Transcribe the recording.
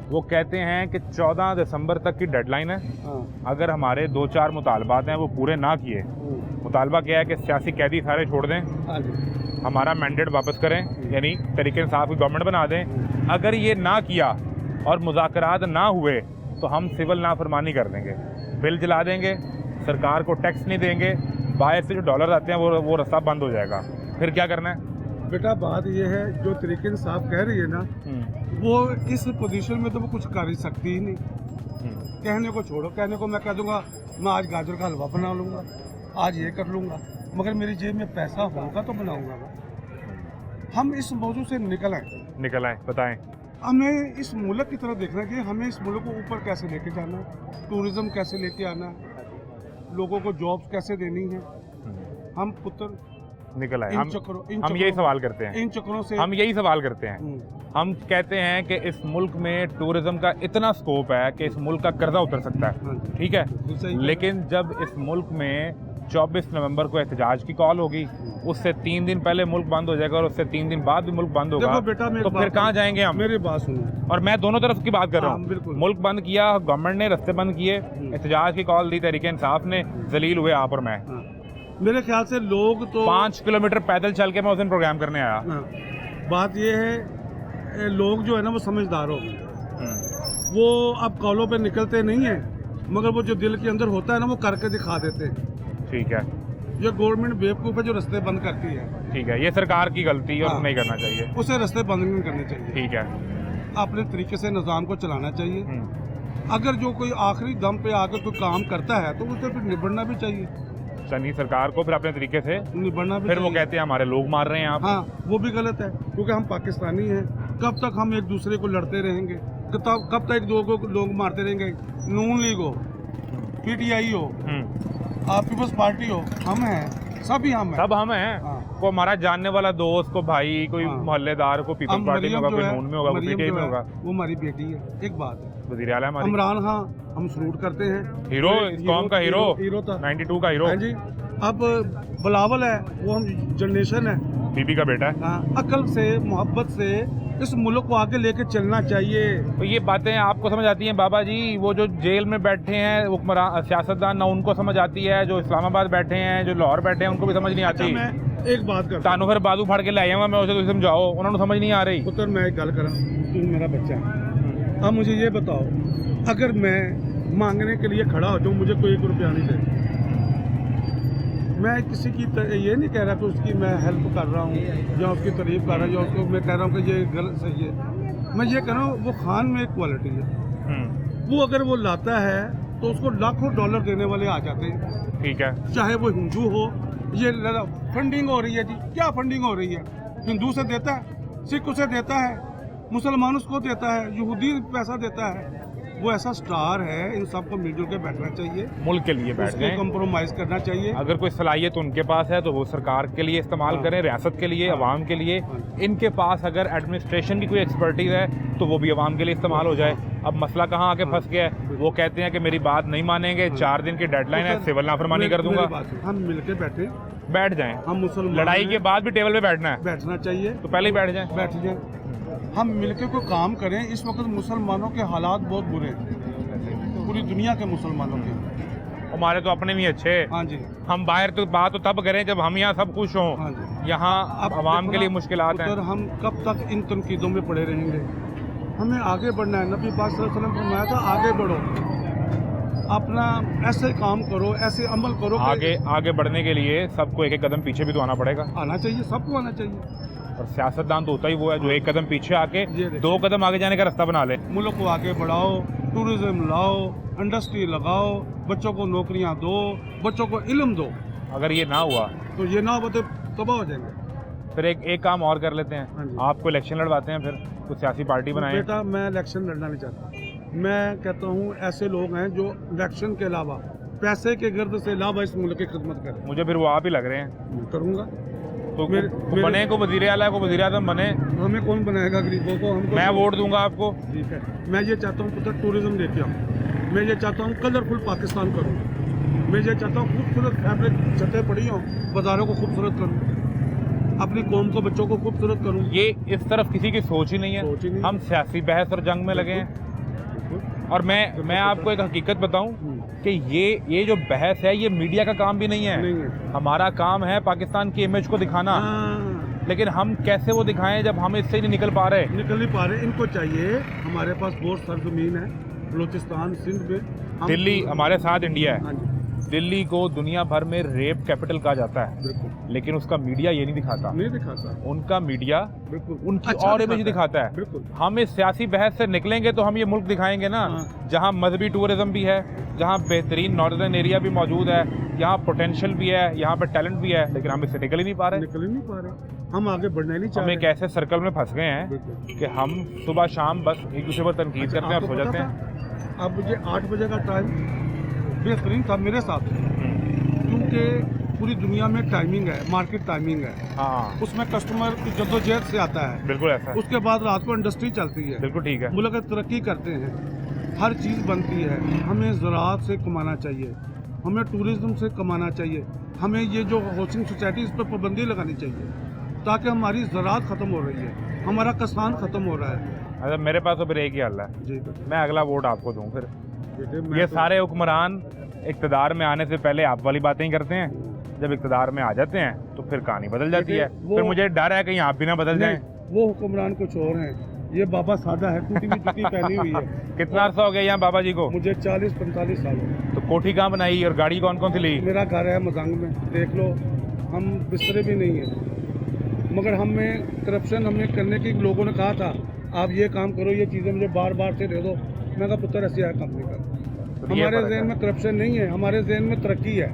वो कहते हैं कि 14 दिसंबर तक की डेडलाइन है। अगर हमारे 2-4 मुतालबात हैं वो पूरे ना किए, मुतालबा क्या है कि सियासी कैदी सारे छोड़ दें, हमारा मैंडेट वापस करें, यानी तरीके इंसाफ की गवर्नमेंट बना दें। अगर ये ना किया और मुज़ाकरात ना हुए तो हम सिविल नाफरमानी कर देंगे, बिल जला देंगे, सरकार को टैक्स नहीं देंगे, बाहर से जो डॉलर आते हैं वो रास्ता बंद हो जाएगा। फिर क्या करना है? बेटा बात ये है, जो तरीके इंसाफ कह रही है ना, वो इस पोजीशन में तो वो कुछ कर ही सकती ही नहीं। कहने को छोड़ो, कहने को मैं कह दूंगा मैं आज गाजर का हलवा बना लूंगा, आज ये कर लूंगा, मगर मेरी जेब में पैसा होगा तो बनाऊंगा मैं। हम इस मौजू से निकल आए, बताएं। हमें इस मुल्क की तरफ देखना है कि हमें इस मुल्क को ऊपर कैसे लेके जाना है, टूरिज्म कैसे लेके आना है, लोगों को जॉब्स कैसे देनी है। हम पुत्र निकल आए, हम यही सवाल करते हैं, इन चक्रों से हम यही सवाल करते हैं। हम कहते हैं कि इस मुल्क में टूरिज्म का इतना स्कोप है कि इस मुल्क का कर्जा उतर सकता है, ठीक है, लेकिन जब इस मुल्क में 24 नवंबर को एहतजाज की कॉल होगी, उससे 3 दिन पहले मुल्क बंद हो जाएगा और उससे 3 दिन बाद भी मुल्क बंद होगा, तो फिर कहाँ जाएंगे हम? मेरी बात सुनो, और मैं दोनों तरफ की बात कर रहा हूँ। मुल्क बंद किया, गवर्नमेंट ने रास्ते बंद किए, एहतजाज की कॉल दी तहरीके इंसाफ ने, जलील हुए आप और मैं। मेरे ख्याल से लोग तो 5 किलोमीटर पैदल चल के मैं उस दिन प्रोग्राम करने आया। बात ये है, लोग जो है ना वो समझदार हो गए, वो अब कॉलों पे निकलते नहीं है, मगर वो जो दिल के अंदर होता है ना वो करके दिखा देते हैं। ठीक है, ये गवर्नमेंट बेवकूफ़ है जो रास्ते बंद करती है। ठीक है, ये सरकार की गलती और नहीं करना चाहिए, उसे रास्ते बंद नहीं करने चाहिए। ठीक है, अपने तरीके से निज़ाम को चलाना चाहिए। अगर जो कोई आखिरी दम पे आकर कोई काम करता है तो उसे फिर निबड़ना भी चाहिए, सनी सरकार को फिर अपने तरीके से निबड़ना भी फिर वो चाहिए। कहते हैं हमारे लोग मार रहे हैं आप। हाँ, वो भी गलत है, क्योंकि हम पाकिस्तानी हैं। कब तक हम एक दूसरे को लड़ते रहेंगे? कब तक एक दो को लोग मारते रहेंगे? नून लीग हो, PTI हो, आप पीपल्स पार्टी हो, हम हैं, सभी हम हैं, सब हम हैं। हाँ। को हमारा जानने वाला दोस्त, को भाई, कोई मोहल्लेदार, को पीपल्स पार्टी में होगा, कोई नून में होगा, कोई PTI में होगा, वो हमारी बेटी है। एक बात है, वज़ीर आला हमारी, इमरान खान हम सलूट करते हैं, हीरो, इस कौम का हीरो था, 92 का हीरो। हाँ जी। अब बिलावल है, वो हम जनरेशन है, बीबी का बेटा है। अकल से, मोहब्बत से इस मुल्क को आगे लेके चलना चाहिए। तो ये बातें आपको समझ आती हैं बाबा जी? वो जो जेल में बैठे हैं हुक्मरान सियासतदान, ना उनको समझ आती है, जो इस्लामाबाद बैठे हैं, जो लाहौर बैठे हैं, उनको भी समझ नहीं आती। मैं एक बात करता तानू फिर बाजू फाड़ के लाया हुआ मैं, उसे तुम समझाओ, उन्होंने समझ नहीं आ रही। पुत्र मैं एक गल करा, तू मेरा बच्चा है, अब मुझे ये बताओ, अगर मैं मांगने के लिए खड़ा हो जाऊँ, मुझे कोई 1 रुपया नहीं दे, मैं किसी की ये नहीं कह रहा कि उसकी मैं हेल्प कर रहा हूँ या उसकी तारीफ कर रहा हूँ या उसको मैं कह रहा हूँ कि ये गलत सही है। मैं ये कह रहा हूँ वो खान में एक क्वालिटी है, वो अगर वो लाता है तो उसको लाखों डॉलर देने वाले आ जाते हैं। ठीक है, चाहे वो हिंदू हो, ये फंडिंग हो रही है जी, क्या फंडिंग हो रही है? हिंदू से देता है, सिख उसे देता है, मुसलमान उसको देता है, यहूदी पैसा देता है। वो ऐसा स्टार है, इन सबको मिलजुल के बैठना चाहिए, मुल्क के लिए बैठ जाएं, कंप्रोमाइज करना चाहिए। अगर कोई सलाहियत उनके पास है तो वो सरकार के लिए इस्तेमाल करें, रियासत के लिए, अवाम के लिए। इनके पास अगर एडमिनिस्ट्रेशन की कोई एक्सपर्टीज है तो वो भी अवाम के लिए इस्तेमाल हो जाए। अब मसला कहाँ आके फंस गया है? वो कहते हैं कि मेरी बात नहीं मानेंगे, 4 दिन की डेडलाइन है, सिविल नाफरमानी कर दूंगा। हम मिलके बैठ जाएं, हम मुसलमान, लड़ाई के बाद भी टेबल पे बैठना चाहिए, तो पहले ही बैठ जाए, हम मिलके कोई काम करें। इस वक्त मुसलमानों के हालात बहुत बुरे हैं, पूरी दुनिया के मुसलमानों के। हमारे तो अपने भी अच्छे। हाँ जी, हम बाहर तो बात तो तब करें जब हम यहाँ सब खुश हों। हाँ जी, यहाँ अब आवाम के लिए मुश्किलात हैं। हम कब तक इन तनकीदों में पड़े रहेंगे? हमें आगे बढ़ना है। नबी पाक सल्लल्लाहु अलैहि वसल्लम फरमाया था, आगे बढ़ो, अपना ऐसे काम करो, ऐसे अमल करो। आगे बढ़ने के लिए सबको एक कदम पीछे भी तो आना पड़ेगा। आना चाहिए, सबको आना चाहिए। और सियासतदान तो होता ही वो है जो 1 कदम पीछे आके 2 कदम आगे जाने का रास्ता बना ले। मुल्क को आगे बढ़ाओ, टूरिज्म लाओ, इंडस्ट्री लगाओ, बच्चों को नौकरियां दो, बच्चों को इल्म दो। अगर ये ना हुआ तो ये ना हो तो तबाह हो जाएंगे। फिर एक काम और कर लेते हैं, आपको इलेक्शन लड़वाते हैं, फिर कुछ सियासी पार्टी बनाएं। बेटा मैं इलेक्शन लड़ना नहीं चाहता। मैं कहता हूँ ऐसे लोग हैं जो इलेक्शन के अलावा, पैसे के गर्द से अलावा इस मुल्क की खिदमत करें। मुझे फिर वो आप ही लग रहे हैं। करूँगा तो बने को वज़ीर आला को वज़ीर आज़म बने, हमें कौन बनाएगा गरीबों को? हमको मैं वोट दूंगा आपको। ठीक है, मैं ये चाहता हूँ पुत्र टूरिज्म लेके आऊँ, मैं ये चाहता हूँ कलरफुल पाकिस्तान करूँ, मैं ये चाहता हूँ खूबसूरत फैब्रिक छतें पड़ी हों, बाज़ारों को खूबसूरत करूँ, अपनी कौम को, बच्चों को खूबसूरत करूँ। ये इस तरफ किसी की सोच ही नहीं है। हम सियासी बहस और जंग में लगे हैं। और मैं आपको एक हकीकत बताऊं कि ये जो बहस है ये मीडिया का काम भी नहीं है। हमारा काम है पाकिस्तान की इमेज को दिखाना। लेकिन हम कैसे वो दिखाएं जब हम इससे ही नहीं निकल पा रहे। इनको चाहिए, हमारे पास बहुत सरजमीन है बलूचिस्तान सिंध में, दिल्ली हमारे साथ इंडिया है। हाँ जी, दिल्ली को दुनिया भर में रेप कैपिटल कहा जाता है, बिल्कुल लेकिन उसका मीडिया ये नहीं दिखाता। उनका मीडिया बिल्कुल उनकी और इमेज दिखाता है। बिल्कुल। हम इस सियासी बहस से निकलेंगे तो हम ये मुल्क दिखाएंगे ना, जहाँ मजहबी टूरिज्म भी है, जहाँ बेहतरीन नॉर्दर्न एरिया भी मौजूद है, यहाँ पोटेंशियल भी है, यहाँ पे टैलेंट भी है, लेकिन हम इससे निकल ही नहीं पा रहे। हम आगे बढ़ना नहीं चाह रहे। हम एक ऐसे सर्कल में फंस गए हैं कि हम सुबह शाम बस एक दूसरे पर तनकीद करते हैं और सो जाते हैं। अब मुझे 8 बजे का टाइम बेहतरीन था मेरे साथ, क्योंकि पूरी दुनिया में टाइमिंग है, मार्केट टाइमिंग है। हाँ, उसमें कस्टमर की जद्दोजहद से आता है। बिल्कुल ऐसा है। उसके बाद रात को इंडस्ट्री चलती है। बिल्कुल ठीक है। मुल्क तरक्की करते हैं, हर चीज़ बनती है। हमें ज़राअत से कमाना चाहिए, हमें टूरिज्म से कमाना चाहिए, हमें ये जो हाउसिंग सोसाइटी इस पर पाबंदी लगानी चाहिए, ताकि हमारी ज़राअत ख़त्म हो रही है, हमारा किसान ख़त्म हो रहा है। अच्छा, मेरे पास तो फिर एक ही हल है जी, मैं अगला वोट आपको दूं। फिर बेटे ये सारे हुक्मरान इक़्तिदार में आने से पहले आप वाली बातें ही करते हैं, जब इक़्तिदार में आ जाते हैं तो फिर कहानी बदल जाती है। फिर मुझे डर है कहीं आप भी ना बदल जाएं। वो हुक्मरान कुछ और हैं, ये बाबा सादा है, टूटी हुई जूती पहनी हुई है। कितना अर्सा हो गया यहाँ बाबा जी को? मुझे 40-45 साल हो। तो कोठी कहाँ बनाई और गाड़ी कौन कौन सी ली? मेरा घर है मजंग में, देख लो, हम बिस्तरे भी नहीं है। मगर हमें करप्शन हमने करने की लोगों ने कहा था, आप ये काम करो, ये चीज़ें मुझे बार बार से दे दो। मैं कहा पुत्र ऐसी है कंपनी का। तो ये हमारे फर्क जहन है। में करप्शन नहीं है, हमारे जहन में तरक्की है।